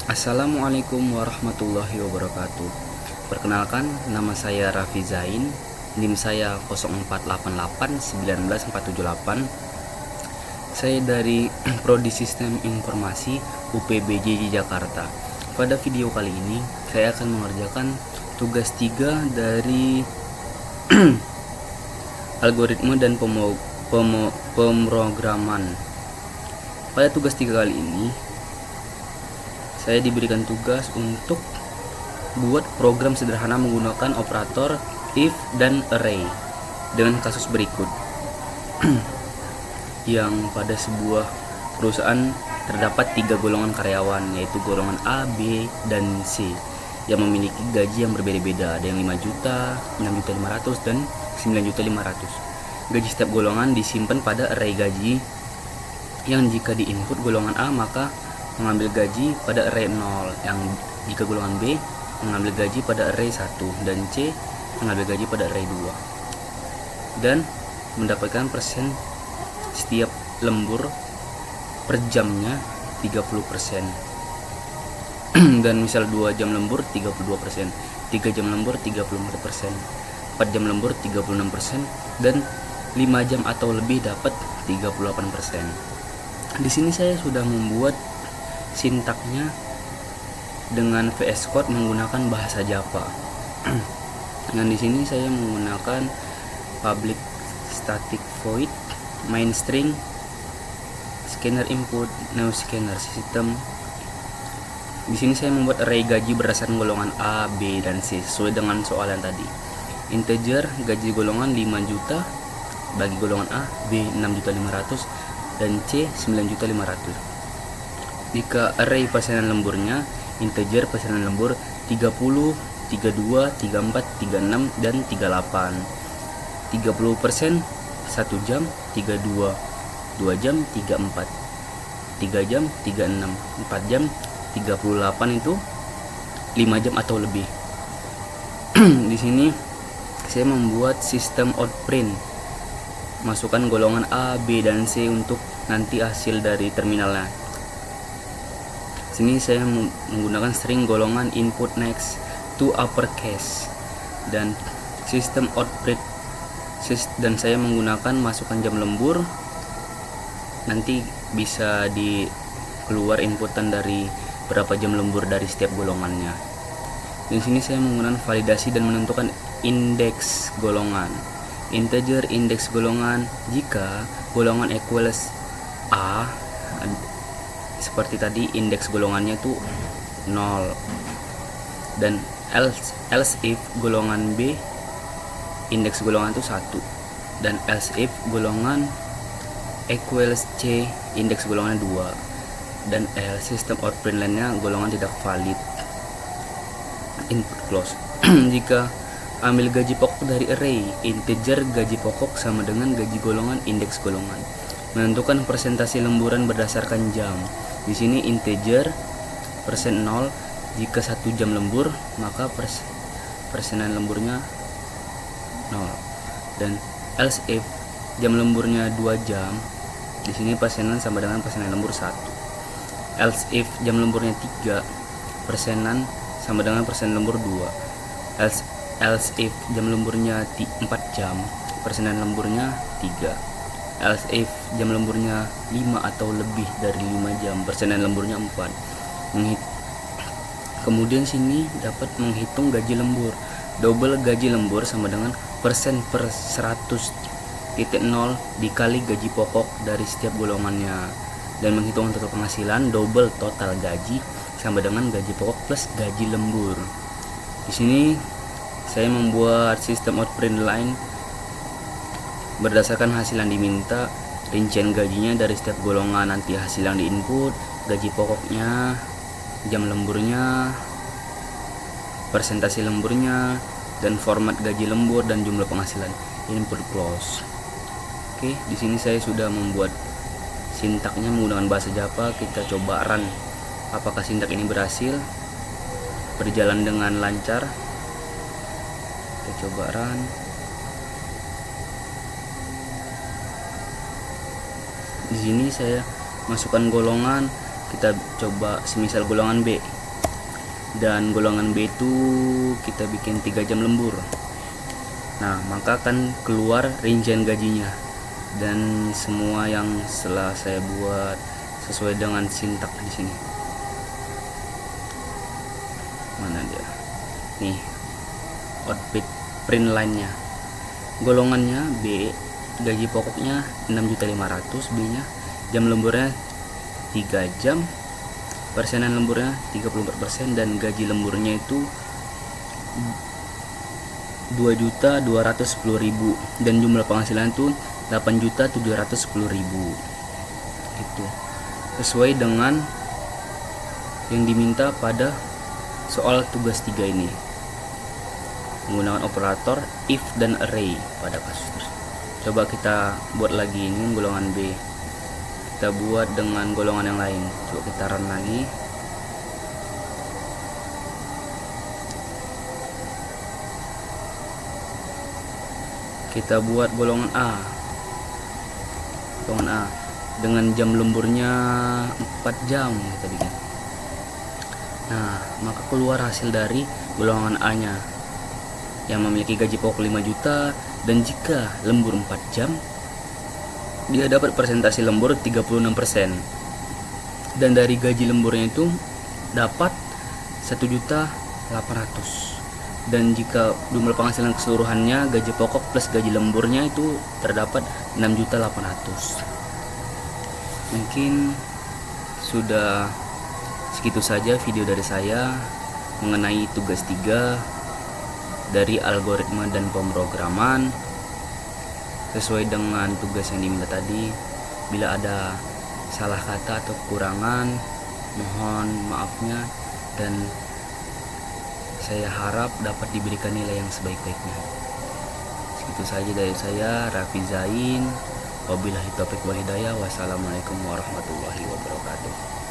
Assalamualaikum warahmatullahi wabarakatuh. Perkenalkan, nama saya Raffi Zain, NIM saya 0488191478. Saya dari Prodi Sistem Informasi UPBJJ Jakarta. Pada video kali ini, saya akan mengerjakan tugas 3 dari algoritma dan pemrograman. Pada tugas 3 kali ini, saya diberikan tugas untuk buat program sederhana menggunakan operator if dan array dengan kasus berikut. Yang pada sebuah perusahaan terdapat 3 golongan karyawan, yaitu golongan A, B, dan C yang memiliki gaji yang berbeda-beda. Ada yang 5 juta, 6.500.000 dan 9.500.000. Gaji setiap golongan disimpan pada array gaji yang jika diinput golongan A maka mengambil gaji pada array 0, yang jika golongan B mengambil gaji pada array 1, dan C mengambil gaji pada array 2, dan mendapatkan persen setiap lembur per jamnya 30%. Dan misal 2 jam lembur 32%, 3 jam lembur 34%, 4 jam lembur 36%, dan 5 jam atau lebih dapat 38%. Di sini saya sudah membuat sintaknya dengan VS Code menggunakan bahasa Java. Dan di sini saya menggunakan public static void main string scanner input new scanner system. Di sini saya membuat array gaji berdasarkan golongan A, B, dan C sesuai dengan soalan tadi. Integer gaji golongan 5 juta bagi golongan A, B 6.500.000 dan C 9.500.000. Jika array persenan lemburnya integer persenan lembur 30, 32, 34, 36, dan 38. 30% 1 jam 32, 2 jam 34, 3 jam 36, 4 jam 38, itu 5 jam atau lebih. Di sini saya membuat sistem outprint. Masukkan golongan A, B, dan C untuk nanti hasil dari terminalnya. Sini saya menggunakan string golongan input next to uppercase dan sistem output, dan saya menggunakan masukkan jam lembur. Nanti bisa di keluar inputan dari berapa jam lembur dari setiap golongannya. Di sini saya menggunakan validasi dan menentukan indeks golongan. Integer indeks golongan jika golongan equals A, seperti tadi indeks golongannya itu 0, dan else if golongan B indeks golongan itu 1, dan else if golongan equals C indeks golongannya 2, dan else sistem outprint lainnya golongan tidak valid. Input close. Jika ambil gaji pokok dari array, integer gaji pokok sama dengan gaji golongan indeks golongan. Menentukan persentase lemburan berdasarkan jam. Di sini integer persen 0, jika 1 jam lembur maka persenan lemburnya 0, dan else if jam lemburnya 2 jam, di sini persenan sama dengan persenan lembur 1. Else if jam lemburnya 3, persenan sama dengan persen lembur 2. Else if jam lemburnya 4 jam, persenan lemburnya 3. Else if jam lemburnya 5 atau lebih dari 5 jam, persenan lemburnya 4. Kemudian sini dapat menghitung gaji lembur. Double gaji lembur sama dengan persen per 100.0 dikali gaji pokok dari setiap golongannya. Dan menghitung total penghasilan double total gaji sama dengan gaji pokok plus gaji lembur. Di sini saya membuat sistem outprint line berdasarkan hasil yang diminta, rincian gajinya dari setiap golongan, nanti hasil yang diinput, gaji pokoknya, jam lemburnya, persentase lemburnya, dan format gaji lembur dan jumlah penghasilan. Input close. Oke, di sini saya sudah membuat sintaknya menggunakan bahasa Java. Kita coba run. Apakah sintak ini berhasil? Berjalan dengan lancar. Kita coba run. Di sini saya masukkan golongan kita coba semisal golongan B, dan golongan B itu kita bikin 3 jam lembur. Nah, maka akan keluar rincian gajinya, dan semua yang setelah saya buat sesuai dengan sintak di sini. Mana dia? Nih, output print line-nya. Golongannya B, gaji pokoknya 6.500.000, B-nya jam lemburnya 3 jam, persenan lemburnya 34%, dan gaji lemburnya itu 2.210.000, dan jumlah penghasilan itu 8.710.000. Itu sesuai dengan yang diminta pada soal tugas 3 ini, menggunakan operator if dan array pada kasus tersebut. Coba kita buat lagi ini golongan B, kita buat dengan golongan yang lain. Coba kita run lagi. Kita buat golongan A. Golongan A dengan jam lemburnya 4 jam kita bikin. Nah, maka keluar hasil dari golongan A-nya yang memiliki gaji pokok 5 juta, dan jika lembur 4 jam dia dapat persentase lembur 36%, dan dari gaji lemburnya itu dapat 1.800.000, dan jika jumlah penghasilan keseluruhannya gaji pokok plus gaji lemburnya itu terdapat 6.800.000. Mungkin sudah segitu saja video dari saya mengenai tugas 3 dari algoritma dan pemrograman sesuai dengan tugas yang diminta tadi. Bila ada salah kata atau kekurangan, mohon maafnya, dan saya harap dapat diberikan nilai yang sebaik-baiknya. Segitu saja dari saya, Raffi Zain. Wabillahi taufiq wal hidayah. Wassalamualaikum warahmatullahi wabarakatuh.